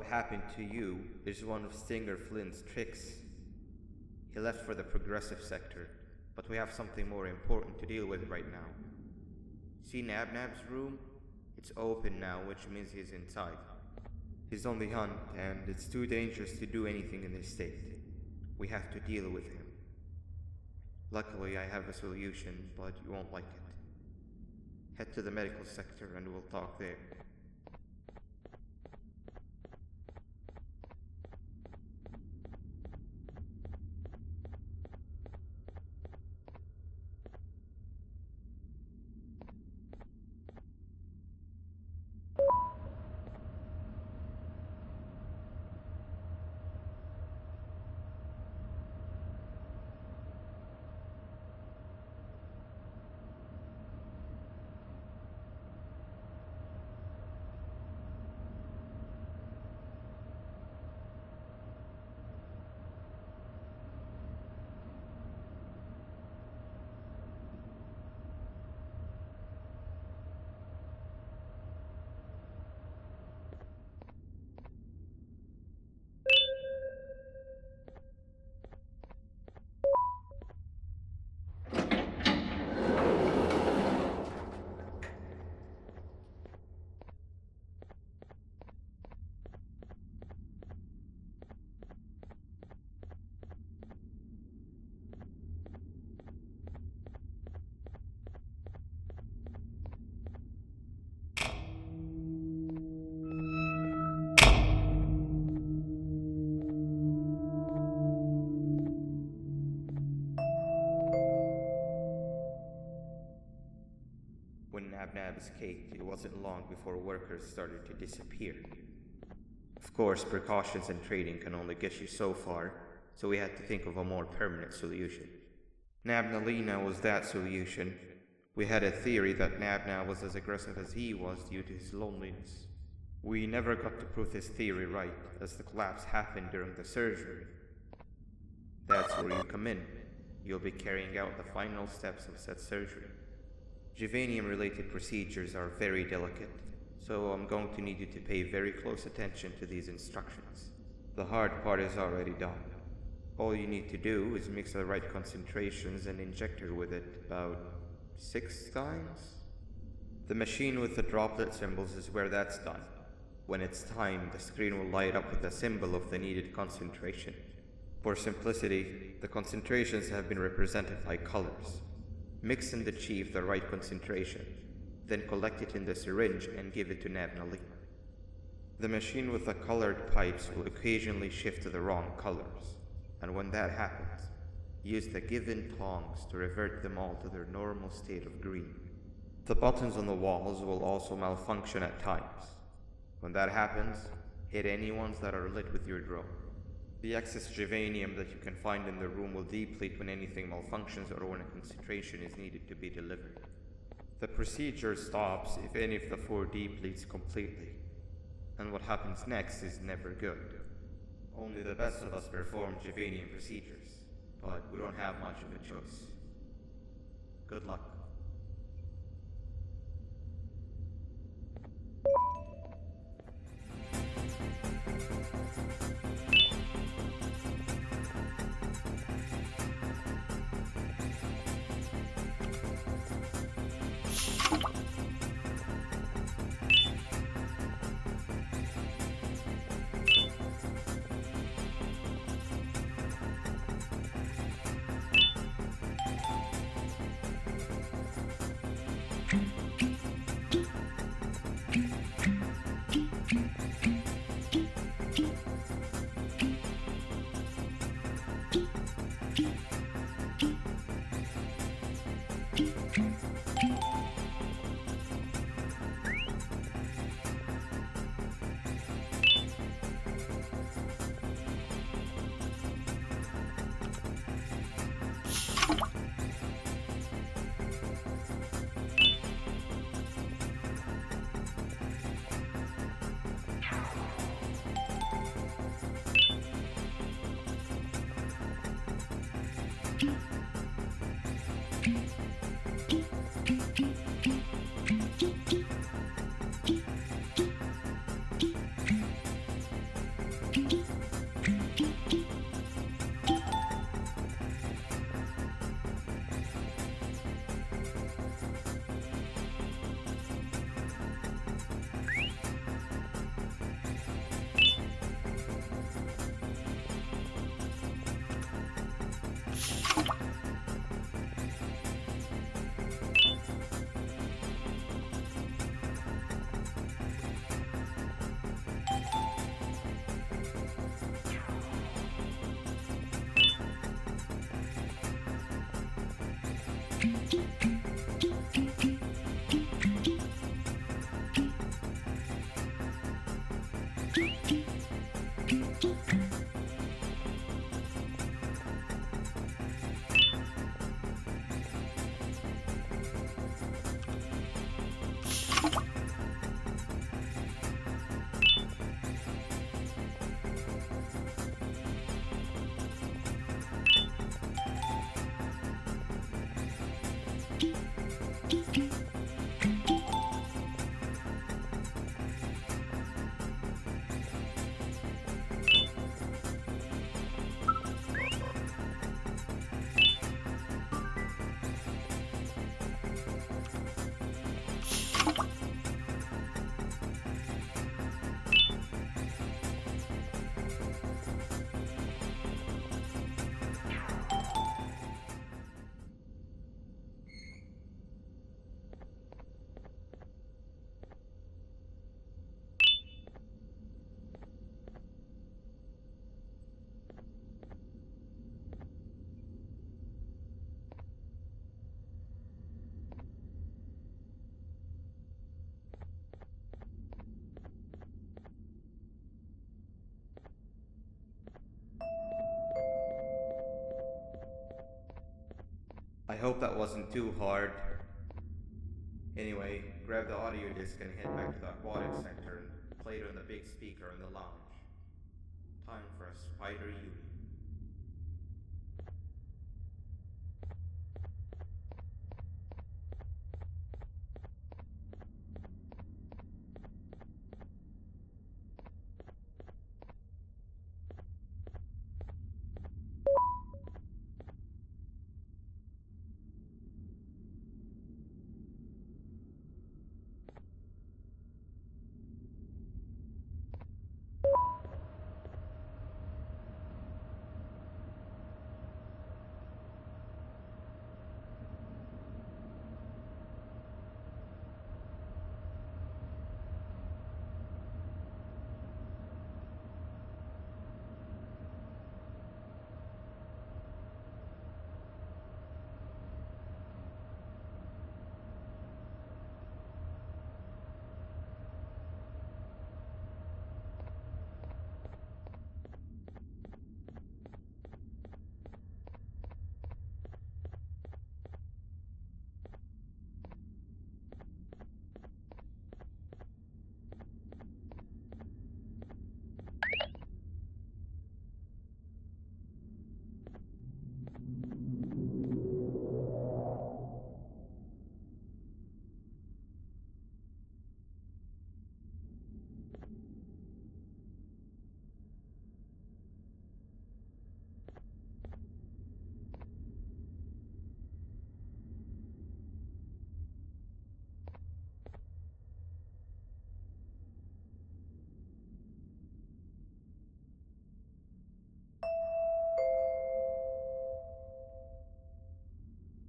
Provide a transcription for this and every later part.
happened to you is one of Stinger Flint's tricks. He left for the progressive sector, but we have something more important to deal with right now. See Nabnab's room? It's open now, which means he's inside. He's on the hunt, and it's too dangerous to do anything in this state. We have to deal with him. Luckily, I have a solution, but you won't like it. Head to the medical sector and we'll talk there. When Nabnab escaped, it wasn't long before workers started to disappear. Of course, precautions and trading can only get you so far, so we had to think of a more permanent solution. Nabnalina was that solution. We had a theory that Nabnab was as aggressive as he was due to his loneliness. We never got to prove this theory right, as the collapse happened during the surgery. That's where you come in. You'll be carrying out the final steps of said surgery. Juvanium-related procedures are very delicate, so I'm going to need you to pay very close attention to these instructions. The hard part is already done. All you need to do is mix the right concentrations and inject her with it about 6 times. The machine with the droplet symbols is where that's done. When it's time, the screen will light up with the symbol of the needed concentration. For simplicity, the concentrations have been represented by colors. Mix and achieve the right concentration, then collect it in the syringe and give it to Nabnalina. The machine with the colored pipes will occasionally shift to the wrong colors, and when that happens, use the given tongs to revert them all to their normal state of green. The buttons on the walls will also malfunction at times. When that happens, hit any ones that are lit with your drone. The excess juvanium that you can find in the room will deplete when anything malfunctions or when a concentration is needed to be delivered. The procedure stops if any of the 4 depletes completely, and what happens next is never good. Only the best of us perform juvanium procedures, but we don't have much of a choice. Good luck. hope that wasn't too hard. Anyway, grab the audio disc and head back to the aquatic center and play it on the big speaker in the lounge. Time for a spider uni.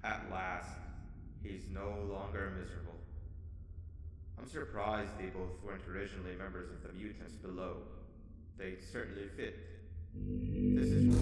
At last, he's no longer miserable. I'm surprised they both weren't originally members of the mutants below. They'd certainly fit. This is...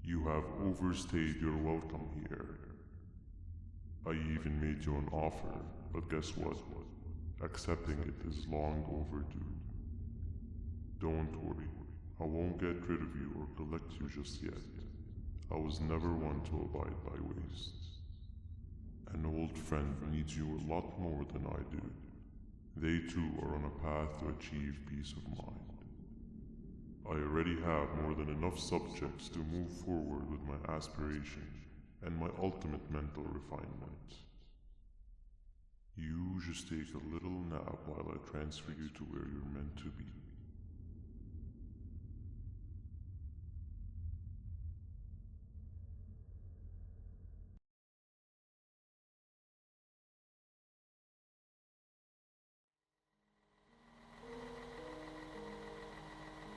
You have overstayed your welcome here. I even made you an offer, but guess what? Accepting it is long overdue. Don't worry, I won't get rid of you or collect you just yet. I was never one to abide by wastes. An old friend needs you a lot more than I do. They too are on a path to achieve peace of mind. I already have more than enough subjects to move forward with my aspiration and my ultimate mental refinement. You just take a little nap while I transfer you to where you're meant to be.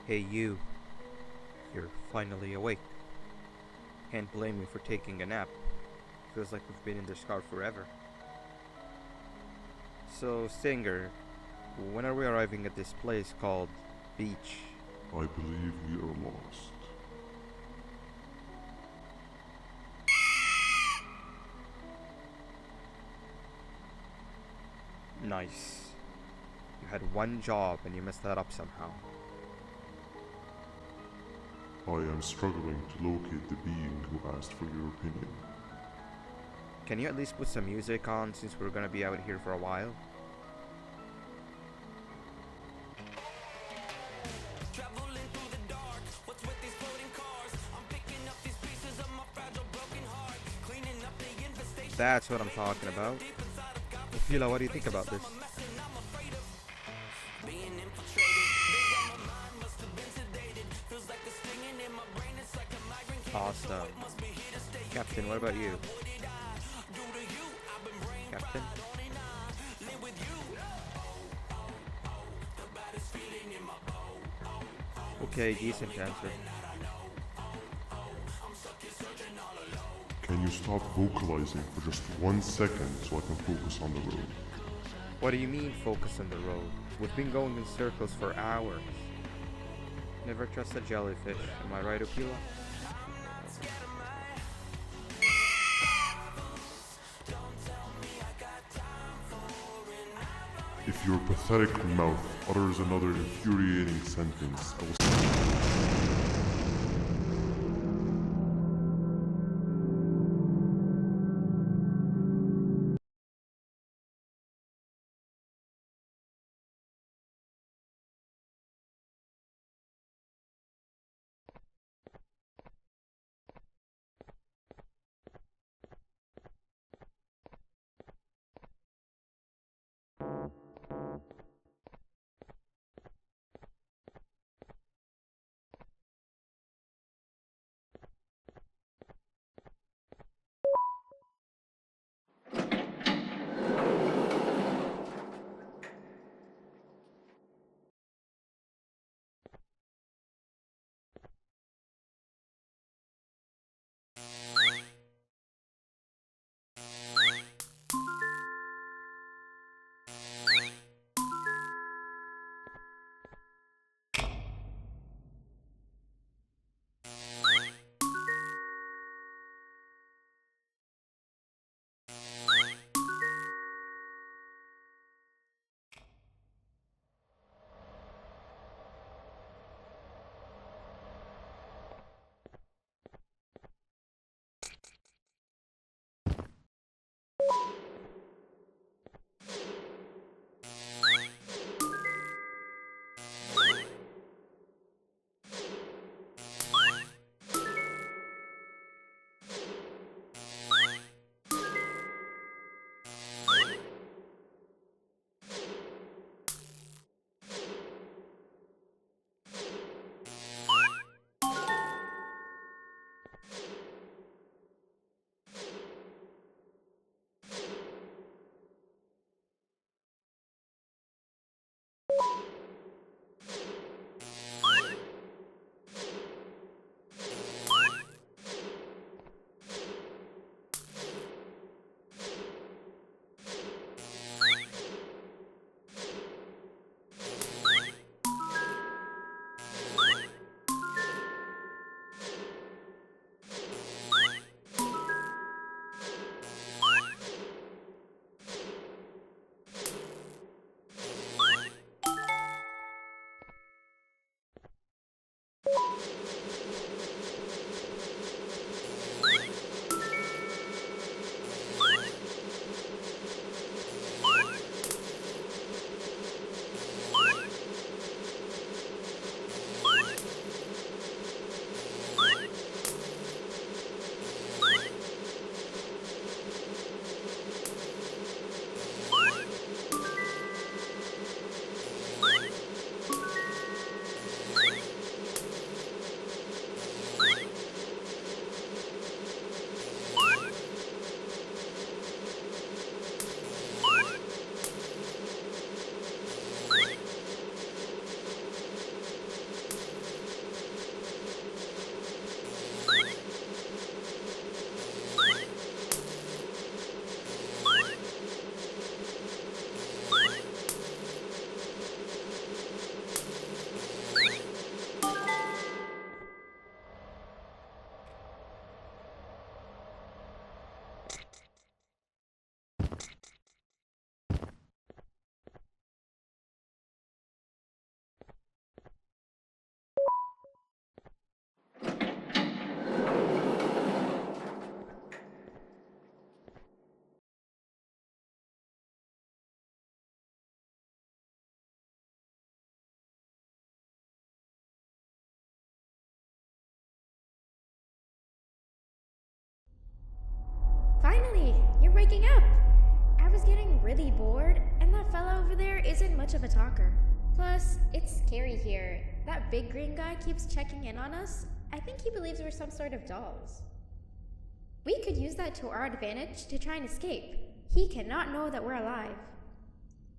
Hey you. You're finally awake. Can't blame you for taking a nap. Feels like we've been in this car forever. So, Stinger, when are we arriving at this place called Beach? I believe we are lost. Nice. You had one job and you messed that up somehow. I am struggling to locate the being who asked for your opinion. Can you at least put some music on since we're gonna be out here for a while? That's what I'm talking about. Fila, what do you think about this? Awesome. Captain, what about you? Captain? Okay, decent answer. Can you stop vocalizing for just 1 second so I can focus on the road? What do you mean, focus on the road? We've been going in circles for hours. Never trust a jellyfish, am I right, Okila? If your pathetic mouth utters another infuriating sentence, I will... Finally, you're waking up. I was getting really bored, and that fella over there isn't much of a talker. Plus, it's scary here. That big green guy keeps checking in on us. I think he believes we're some sort of dolls. We could use that to our advantage to try and escape. He cannot know that we're alive.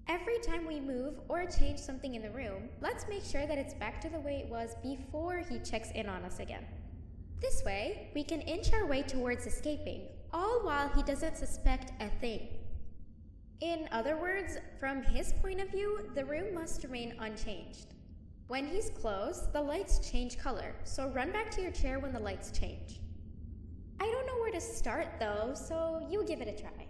Every time we move or change something in the room, let's make sure that it's back to the way it was before he checks in on us again. This way, we can inch our way towards escaping, all while he doesn't suspect a thing. In other words, from his point of view, the room must remain unchanged. When he's closed, the lights change color, so run back to your chair when the lights change. I don't know where to start though, so you give it a try.